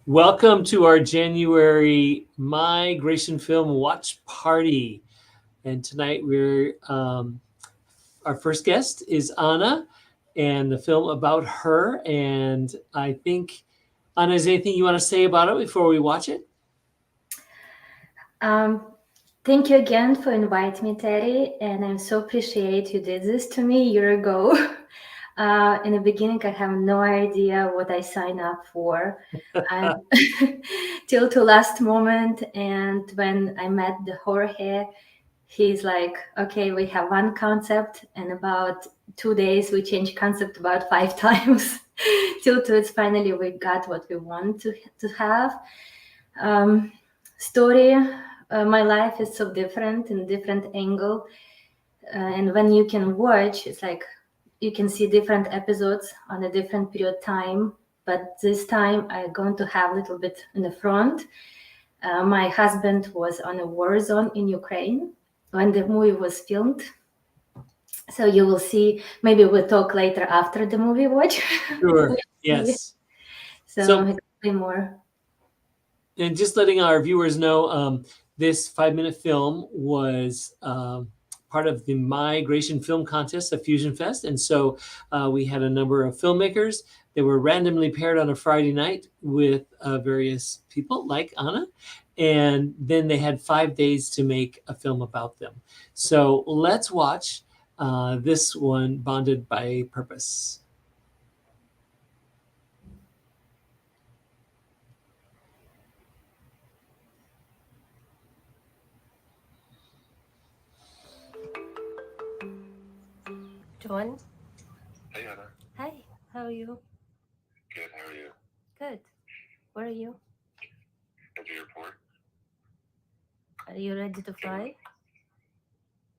Welcome to our January MYgration film watch party. And tonight our first guest is Anna and the film about her. And I think, Anna, is there anything you want to say about it before we watch it? Thank you again for inviting me, Teddy, and I'm so appreciate you did this to me a year ago. In the beginning, I have no idea what I signed up for, and till to last moment. And when I met the Jorge, he's like, "Okay, we have one concept, and about 2 days we change concept about 5 times, till to it's finally we got what we want to have." Story. My life is so different in different angle, and when you can watch, it's like you can see different episodes on a different period of time. But this time I'm going to have a little bit in the front. My husband was on a war zone in Ukraine when the movie was filmed. So you will see, maybe we'll talk later after the movie watch. Sure. See. Yes. So So, explain more. and just letting our viewers know, this 5-minute film was part of the MYgration Film Contest at FusionFest. And so we had a number of filmmakers that were randomly paired on a Friday night with various people like Anna. And then they had 5 days to make a film about them. So let's watch this one, Bonded by Purpose. John? Hey, Anna. Hi, how are you? Good. How are you? Good. Where are you? At the airport? Are you ready to fly?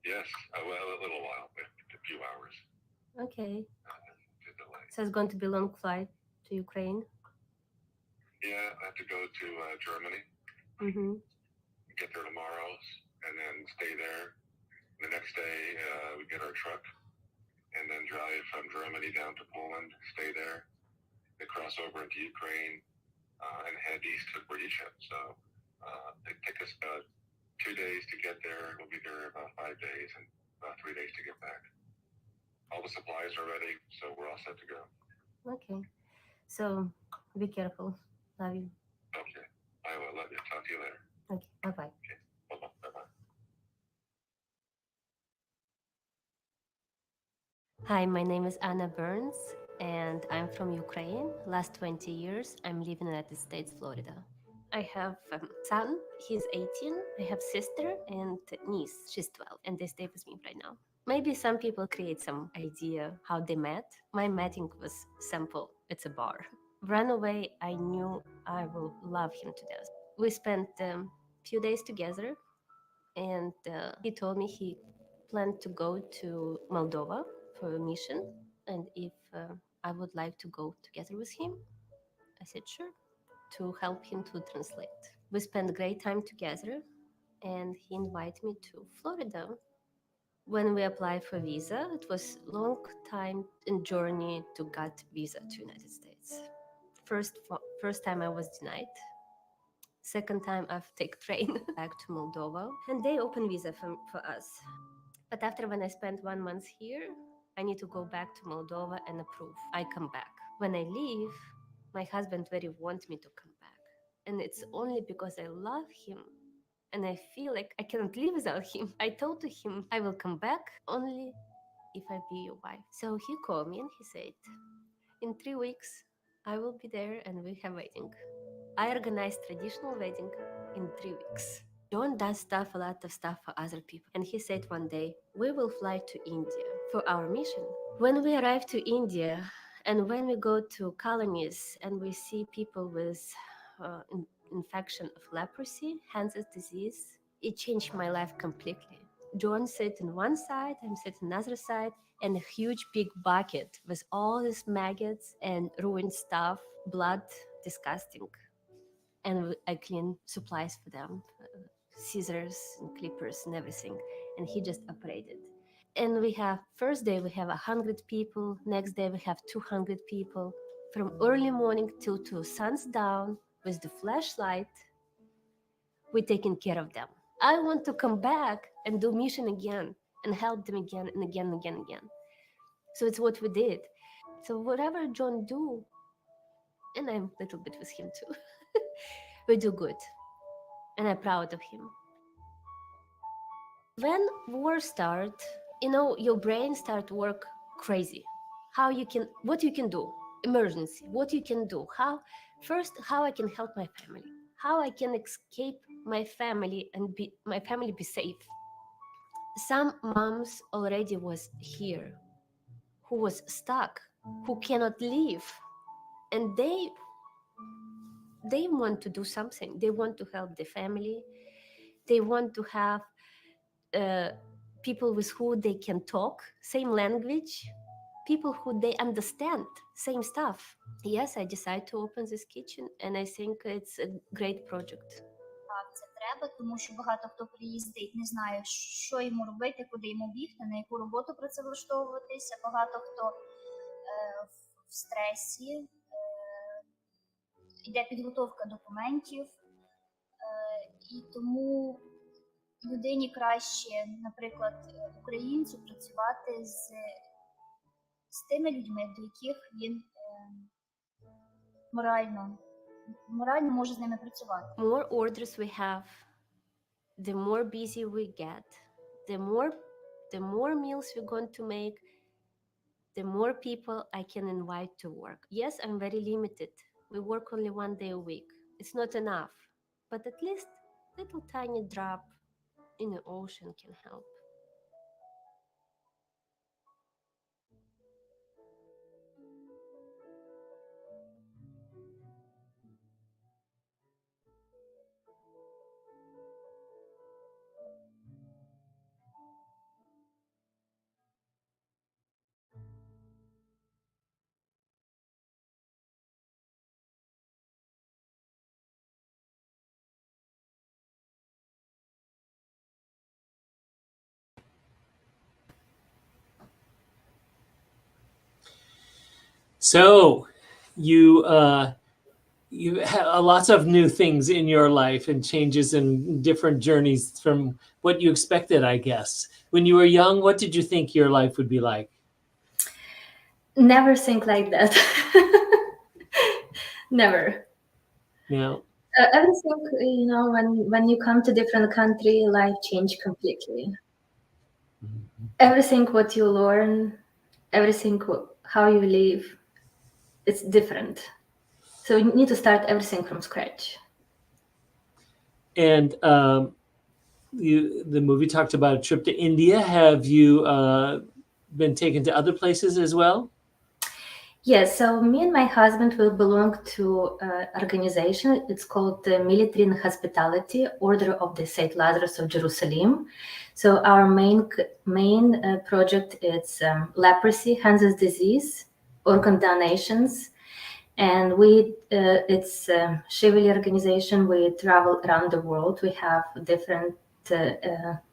Yes. Well, a little while, but a few hours. Okay. To delay. So it's going to be a long flight to Ukraine? Yeah, I have to go to Germany. Mm-hmm. Get there tomorrow, and then stay there. The next day, we get our truck, and then drive from Germany down to Poland, stay there, then cross over into Ukraine, and head east to Croatia. So it take us about 2 days to get there. We'll be there about 5 days, and about 3 days to get back. All the supplies are ready, so we're all set to go. Okay. So be careful. Love you. Okay. I will let you. Talk to you later. Okay. Bye-bye. Okay. Bye-bye. Hi, my name is Anna Byrnes, and I'm from Ukraine. Last 20 years, I'm living in the United States, Florida. I have a son, he's 18. I have sister and niece, she's 12, and they stay with me right now. Maybe some people create some idea how they met. My meeting was simple. It's a bar. Right away, I knew I will love him to death. We spent a few days together, and he told me he planned to go to Moldova for a mission, and if I would like to go together with him. I said sure, to help him to translate. We spent great time together, and he invited me to Florida. When we applied for visa, it was long time and journey to get visa to United States. First time I was denied. Second time I've take train back to Moldova, and they open visa for us. But after when I spent 1 month here, I need to go back to Moldova and approve. I come back. When I leave, my husband very want me to come back. And it's only because I love him and I feel like I cannot live without him. I told to him I will come back only if I be your wife. So he called me and he said, in 3 weeks, I will be there and we have wedding. I organized traditional wedding in 3 weeks. John does stuff, a lot of stuff for other people. And he said one day, we will fly to India for our mission. When we arrive to India and when we go to colonies and we see people with infection of leprosy, Hansen's disease, it changed my life completely. John sits on one side, I'm sitting on the other side, and a huge big bucket with all these maggots and ruined stuff, blood, disgusting. And I clean supplies for them, scissors and clippers and everything. And he just operated. And we have, first day we have 100 people, next day we have 200 people. From early morning till to sun's down, with the flashlight, we're taking care of them. I want to come back and do mission again and help them again and again and again and again. So it's what we did. So whatever John do, and I'm a little bit with him too, we do good. And I'm proud of him. When war start, your brain start to work crazy. What you can do, emergency, what you can do, how I can help my family, how I can escape my family and my family be safe. Some moms already was here, who was stuck, who cannot leave, and they want to do something. They want to help the family. They want to have people with who they can talk, same language, people who they understand, same stuff. Yes, I decided to open this kitchen, and I think it's a great project. Це треба, тому що багато хто приїздить, не знає, що йому робити, куди йому бігти, на яку роботу працевлаштовуватися. Багато хто в стресі, йде підготовка документів, і тому людині краще, наприклад, українцю працювати з тими людьми, до яких він морально може з ними працювати. More orders we have, the more busy we get, the more meals we're going to make, the more people I can invite to work. Yes, I'm very limited. We work only 1 day a week. It's not enough, but at least little tiny drop in the ocean can help. So you had lots of new things in your life and changes and different journeys from what you expected, I guess. When you were young, what did you think your life would be like? Never think like that. Never. Yeah. Everything, when you come to different country, life changed completely. Mm-hmm. Everything what you learn, everything how you live, it's different. So you need to start everything from scratch. And the movie talked about a trip to India. Have you been taken to other places as well? Yes, so me and my husband will belong to an organization. It's called the Military and Hospitality Order of the St. Lazarus of Jerusalem. So our main project is leprosy, Hansen's disease, organ donations, and it's a chivalry organization. We travel around the world. We have different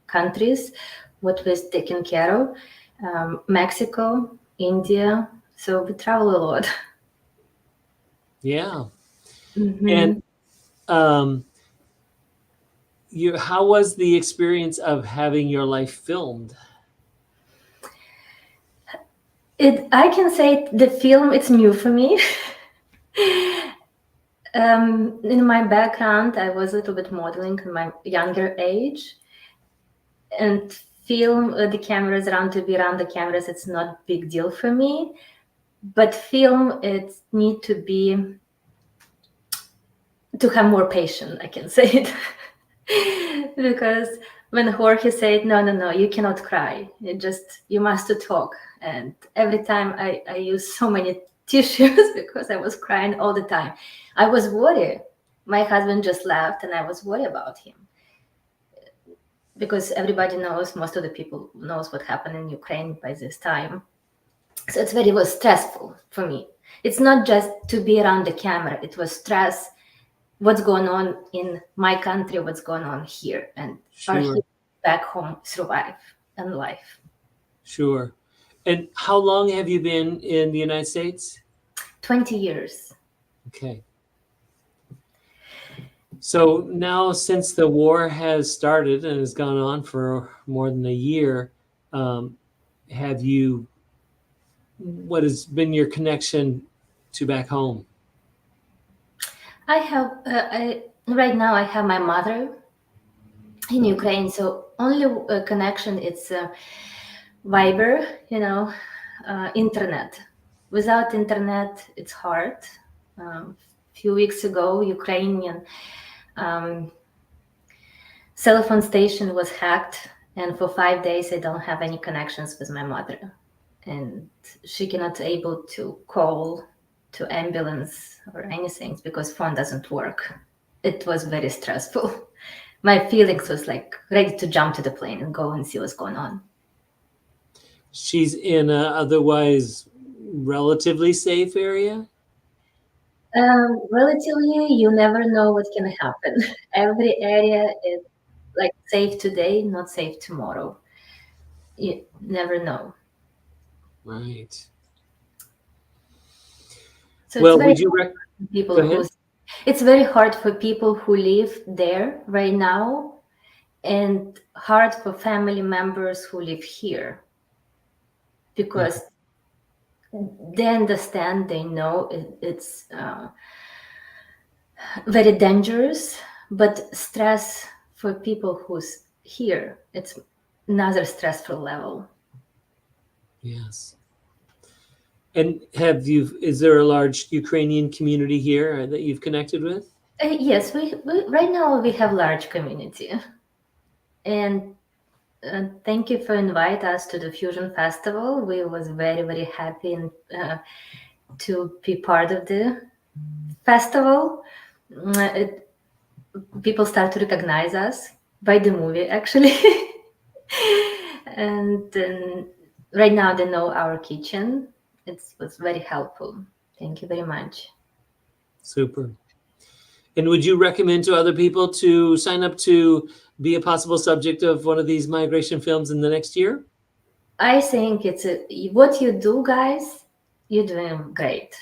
countries what we're taking care of, Mexico, India. So we travel a lot. Yeah. Mm-hmm. And how was the experience of having your life filmed? I can say the film, it's new for me. In my background, I was a little bit modeling in my younger age. And film, the cameras around the cameras, it's not a big deal for me. But film, it need to have more patience, I can say it. Because when Jorge said, no, you cannot cry. You must talk. And every time I use so many tissues because I was crying all the time. I was worried. My husband just left and I was worried about him. Because everybody knows, most of the people knows what happened in Ukraine by this time. So it was stressful for me. It's not just to be around the camera. It was stress. What's going on in my country? What's going on here? And Sure. Are here back home survive and life. Sure. And how long have you been in the United States? 20 years. Okay. So now, since the war has started and has gone on for more than a year, have you? What has been your connection to back home? I have right now I have my mother in Ukraine, so only connection it's Viber, internet. Without internet, it's hard. Few weeks ago, Ukrainian cell phone station was hacked, and for 5 days I don't have any connections with my mother, and she cannot able to call to ambulance or anything because phone doesn't work. It was very stressful. My feelings was like ready to jump to the plane and go and see what's going on. She's in a otherwise relatively safe area. Relatively, you never know what can happen. Every area is like safe today, not safe tomorrow. You never know. Right. So Well, it's very would you hard for people go ahead? it's very hard for people who live there right now, and hard for family members who live here because they understand, they know it's very dangerous, but stress for people who's here, it's another stressful level. Yes. And is there a large Ukrainian community here that you've connected with? Yes, we right now we have large community, and thank you for inviting us to the Fusion Festival. We was very, very happy to be part of the festival. People start to recognize us by the movie, actually. And right now they know our kitchen. It was very helpful. Thank you very much. Super. And would you recommend to other people to sign up to be a possible subject of one of these migration films in the next year? I think it's what you do, guys. You're doing great.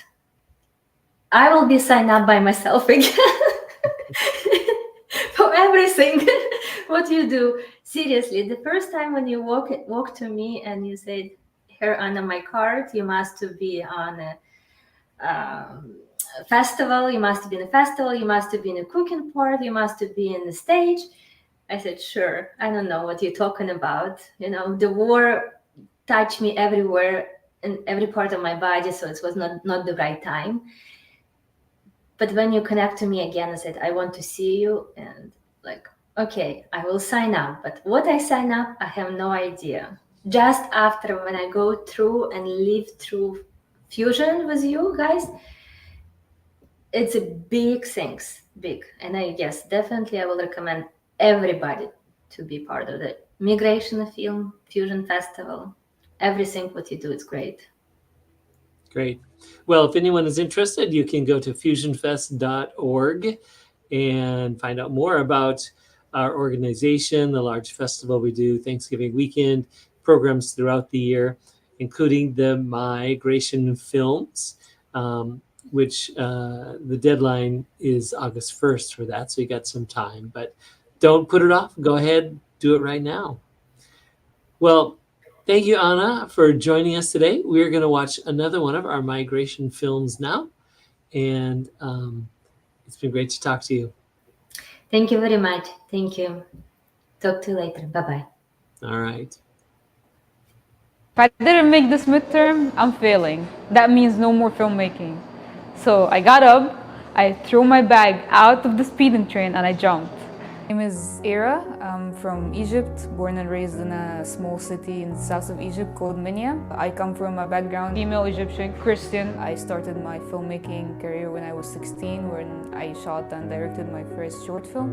I will be signed up by myself again for everything. What you do, seriously. The first time when you walk to me and you said, "Here on my card, you must be on a festival. You must be in a festival. You must be in a cooking part. You must be in the stage." I said, "Sure. I don't know what you're talking about. The war touched me everywhere in every part of my body, so it was not the right time." But when you connect to me again and said, "I want to see you," and like, okay, I will sign up. But what I sign up, I have no idea. Just after when I go through and live through Fusion with you guys, it's a big things, big. And yes, definitely I will recommend everybody to be part of the MYgration film, Fusion Festival. Everything what you do is great. Great. Well, if anyone is interested, you can go to FusionFest.org and find out more about our organization, the large festival we do Thanksgiving weekend, programs throughout the year, including the MYgration films, which the deadline is August 1st for that. So you got some time, but don't put it off. Go ahead, do it right now. Well, thank you, Anna, for joining us today. We're going to watch another one of our migration films now. And it's been great to talk to you. Thank you very much. Thank you. Talk to you later. Bye-bye. All right. If I didn't make this midterm, I'm failing. That means no more filmmaking. So I got up, I threw my bag out of the speeding train, and I jumped. My name is Ira. I'm from Egypt, born and raised in a small city in the south of Egypt called Minya. I come from a background female Egyptian Christian. I started my filmmaking career when I was 16, when I shot and directed my first short film.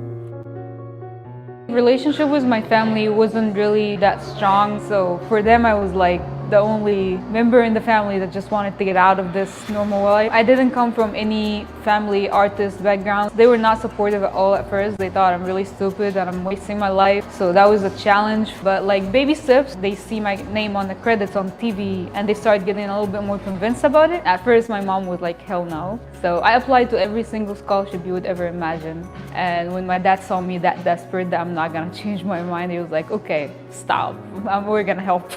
Relationship with my family wasn't really that strong, so for them I was like the only member in the family that just wanted to get out of this normal life. I didn't come from any family artist background. They were not supportive at all at first. They thought I'm really stupid and I'm wasting my life. So that was a challenge. But like baby steps, they see my name on the credits on TV and they started getting a little bit more convinced about it. At first, my mom was like, hell no. So I applied to every single scholarship you would ever imagine. And when my dad saw me that desperate that I'm not gonna change my mind, he was like, okay, stop, we're gonna help.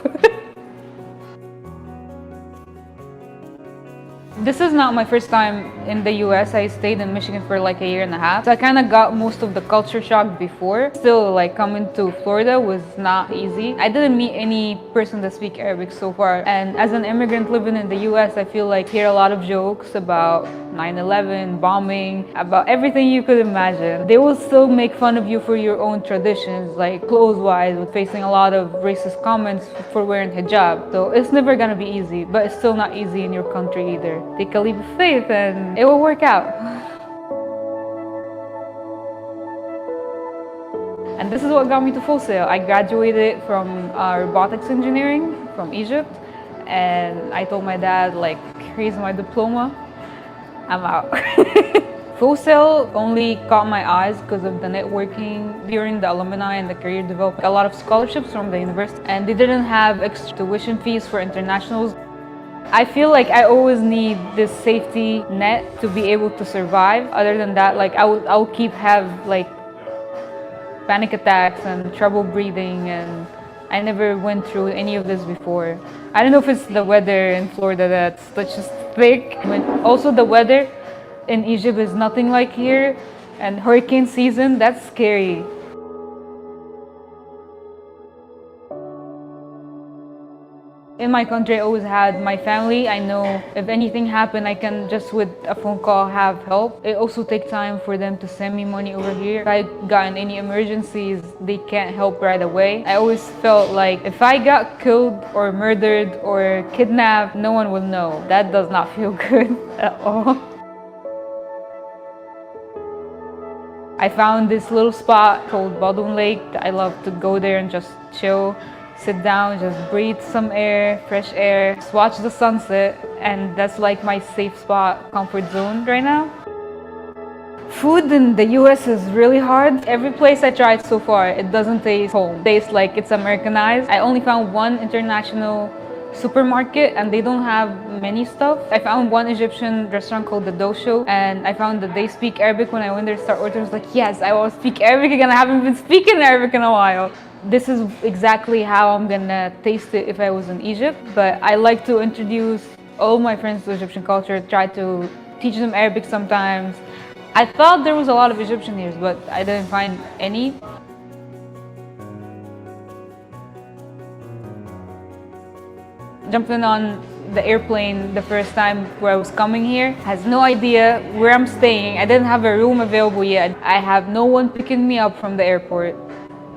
This is not my first time in the US. I stayed in Michigan for like a year and a half. So I kind of got most of the culture shock before. Still, like coming to Florida was not easy. I didn't meet any person that speaks Arabic so far. And as an immigrant living in the US, I feel like I hear a lot of jokes about 9/11, bombing, about everything you could imagine. They will still make fun of you for your own traditions, like clothes-wise, with facing a lot of racist comments for wearing hijab. So it's never gonna be easy, but it's still not easy in your country either. Take a leap of faith and it will work out. And this is what got me to Full Sail. I graduated from robotics engineering from Egypt, and I told my dad, like, here's my diploma, I'm out. Full Sail only caught my eyes because of the networking during the alumni and the career development. A lot of scholarships from the university, and they didn't have extra tuition fees for internationals. I feel like I always need this safety net to be able to survive. Other than that, like I'll keep have like panic attacks and trouble breathing, and I never went through any of this before. I don't know if it's the weather in Florida that's just thick. Also the weather in Egypt is nothing like here, and hurricane season, that's scary. In my country, I always had my family. I know if anything happened, I can just with a phone call have help. It also takes time for them to send me money over here. If I got in any emergencies, they can't help right away. I always felt like if I got killed or murdered or kidnapped, no one will know. That does not feel good at all. I found this little spot called Baldwin Lake. I love to go there and just chill. Sit down, just breathe some air, fresh air, just watch the sunset, and that's like my safe spot, comfort zone right now. Food in the US is really hard. Every place I tried so far, it doesn't taste home. It tastes like it's Americanized. I only found one international supermarket and they don't have many stuff. I found one Egyptian restaurant called the Dosho, and I found that they speak Arabic. When I went there to start ordering, I was like, yes, I will speak Arabic again. I haven't been speaking Arabic in a while. This is exactly how I'm gonna taste it if I was in Egypt, but I like to introduce all my friends to Egyptian culture, try to teach them Arabic sometimes. I thought there was a lot of Egyptian here, but I didn't find any. Jumping on the airplane the first time where I was coming here, has no idea where I'm staying. I didn't have a room available yet. I have no one picking me up from the airport.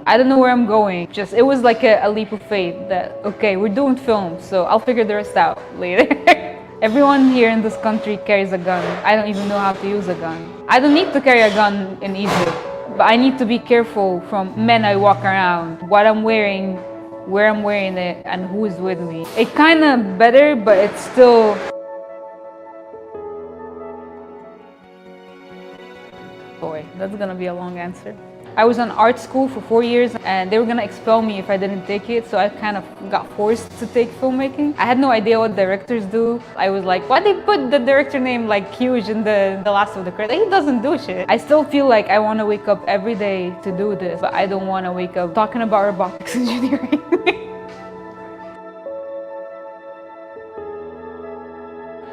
I don't know where I'm going. It was like a leap of faith that, okay, we're doing film, so I'll figure the rest out later. Everyone here in this country carries a gun. I don't even know how to use a gun. I don't need to carry a gun in Egypt, but I need to be careful from men I walk around, what I'm wearing, where I'm wearing it, and who is with me. It's kind of better, but it's still... Boy, that's gonna be a long answer. I was in art school for 4 years and they were gonna expel me if I didn't take it, so I kind of got forced to take filmmaking. I had no idea what directors do. I was like, why they put the director name like huge in the last of the credits? He doesn't do shit. I still feel like I want to wake up every day to do this, but I don't want to wake up talking about robotics engineering.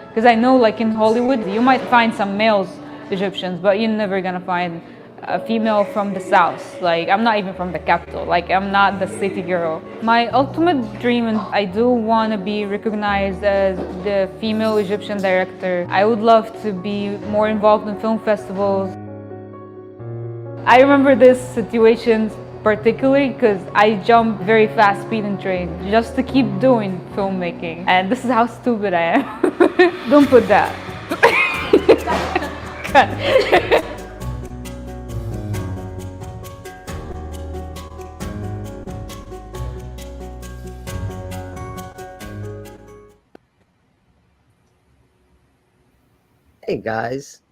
Because I know like in Hollywood, you might find some males Egyptians, but you're never gonna find a female from the south. Like, I'm not even from the capital. Like, I'm not the city girl. My ultimate dream, and I do want to be recognized as the female Egyptian director. I would love to be more involved in film festivals. I remember this situation particularly because I jumped very fast speeding train just to keep doing filmmaking. And this is how stupid I am. Don't put that. Cut. Hey guys.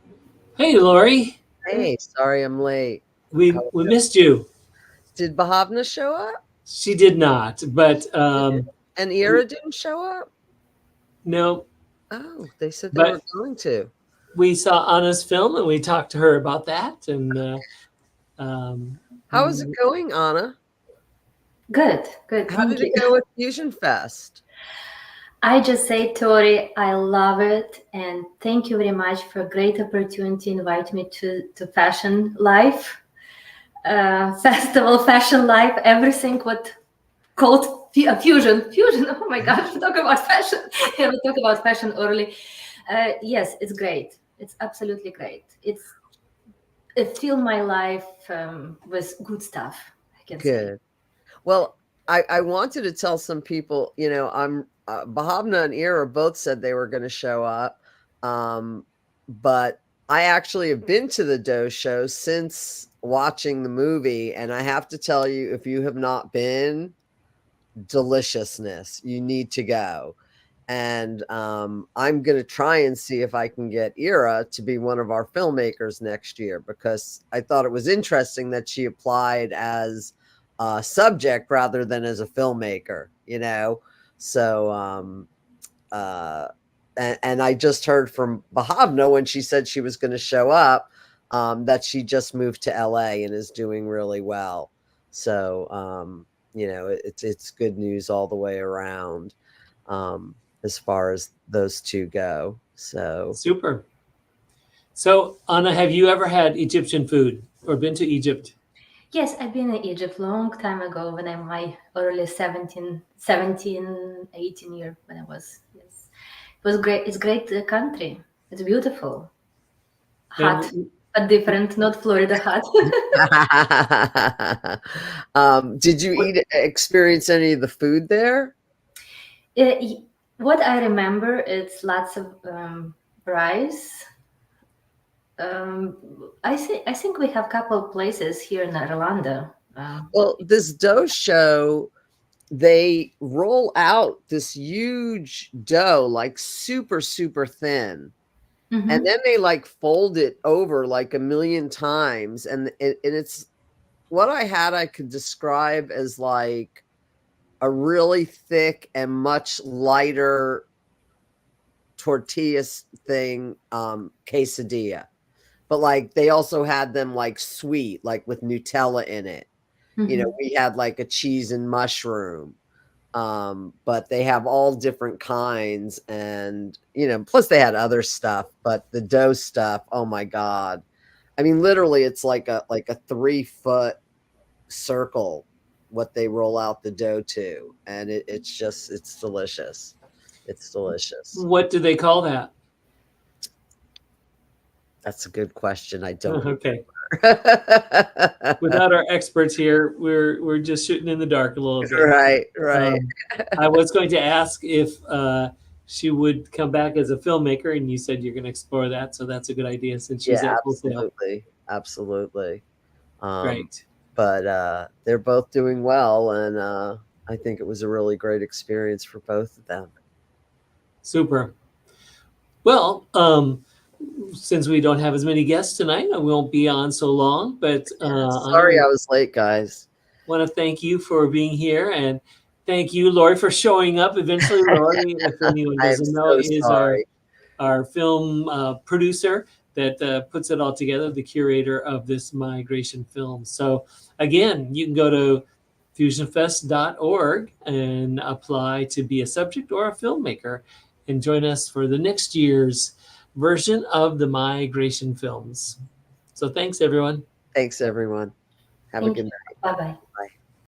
Hey, Lori, Hey, sorry I'm late. we missed you. Did Bhavna show up? She did not, but And Ira didn't show up? no, Oh, they said they were but going to. we saw Anna's film and we talked to her about that. And How is it going, Anna? Good, good. How Thank did it you. go at Fusion Fest? I just say, Tori, I love it, and thank you very much for a great opportunity to invite me to Fashion Life festival, Fashion Life, everything what called fusion. Oh my gosh, we talk about fashion. Yeah, we talk about fashion early. Yes, it's great. It's absolutely great. It filled my life with good stuff, I can say. Good. Well, I wanted to tell some people, I'm Bhavna and Ira both said they were going to show up. But I actually have been to the Doe show since watching the movie. And I have to tell you, if you have not been, deliciousness, you need to go. And I'm going to try and see if I can get Ira to be one of our filmmakers next year, because I thought it was interesting that she applied as a subject rather than as a filmmaker, So, and I just heard from Bhavna when she said she was going to show up, that she just moved to LA and is doing really well. So, it's good news all the way around. As far as those two go. So super. So, Anna, have you ever had Egyptian food or been to Egypt? Yes, I've been in Egypt long time ago when I'm my early 17, 18 year when I was. Yes, it was great. It's great country. It's beautiful, hot, but different. Not Florida hot. Did you experience any of the food there? What I remember, it's lots of rice. I think we have a couple of places here in Orlando. Well, this dough show, they roll out this huge dough, like super, super thin. Mm-hmm. And then they like fold it over like a million times. And it's what I could describe as like a really thick and much lighter tortilla thing, quesadilla. But like they also had them like sweet, like with Nutella in it. Mm-hmm. We had like a cheese and mushroom. But they have all different kinds, and plus they had other stuff, but the dough stuff, oh my God. I mean, literally it's like a 3-foot circle what they roll out the dough to, and it's delicious. It's delicious. What do they call that? That's a good question. I don't Okay. Without our experts here, we're just shooting in the dark a little bit. Right. I was going to ask if she would come back as a filmmaker, and you said you're going to explore that, so that's a good idea since she's at Full Sail. Absolutely. Great. But they're both doing well, and I think it was a really great experience for both of them. Super. Well, since we don't have as many guests tonight, I won't be on so long, but sorry I was late, guys. Want to thank you for being here, and thank you, Lori, for showing up. Eventually, Lori, if anyone doesn't know, is our film producer that puts it all together, the curator of this MYgration film. So again, you can go to FusionFest.org and apply to be a subject or a filmmaker and join us for the next year's version of the MYgration films. So thanks, everyone. Thanks, everyone. Have a good night. Bye-bye. Bye.